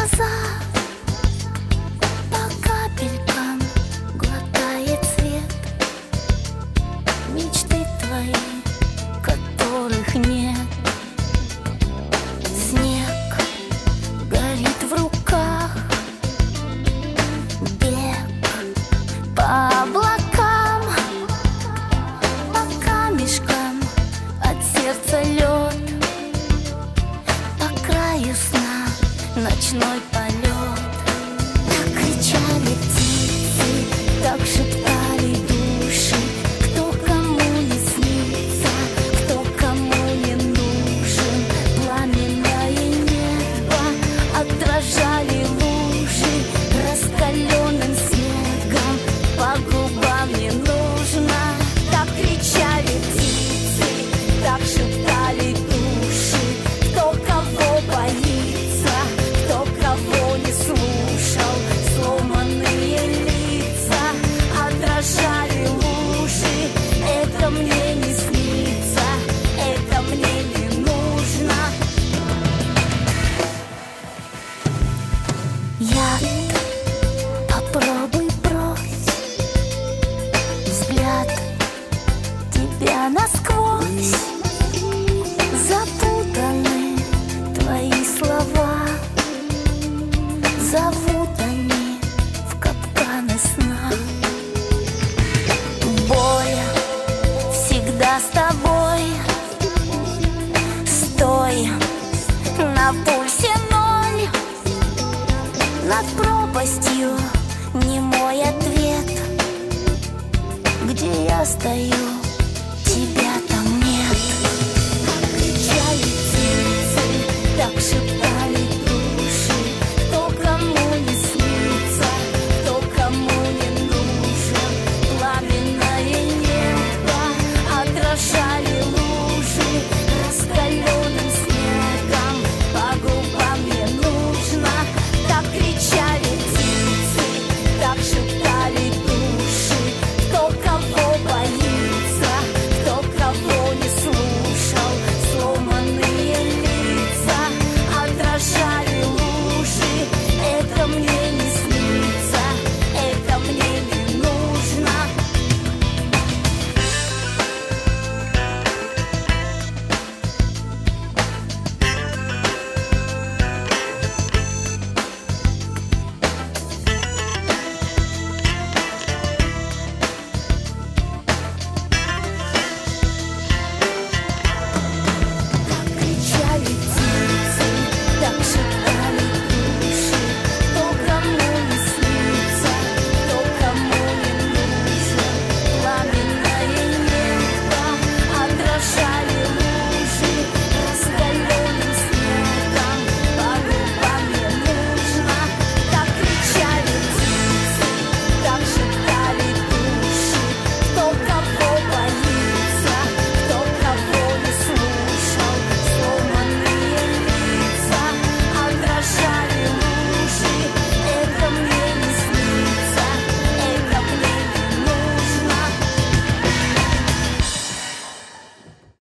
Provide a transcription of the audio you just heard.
глаза, по капелькам глотает свет. Мечты твои, которых нет. Снег горит в руках, бег по облакам, по камешкам от сердца лед, по краю сна ночной полет. Так кричали птицы, так шептали души, кто кому не снится, кто кому не нужен. Пламенное небо отражали лужи, раскаленным снегом по губам не нужно. Так кричали птицы, так шептали души, кто кого боится, кто кого не слушал. Сломанные лица отражали лужи. Это мне не снится, это мне не нужно. Яд попробуй брось, взгляд тебя насквозь. Запутаны твои слова, зовут они в капканы сна. Боль всегда с тобой, стой на пульсе ноль. Над пропастью немой ответ, где я стою.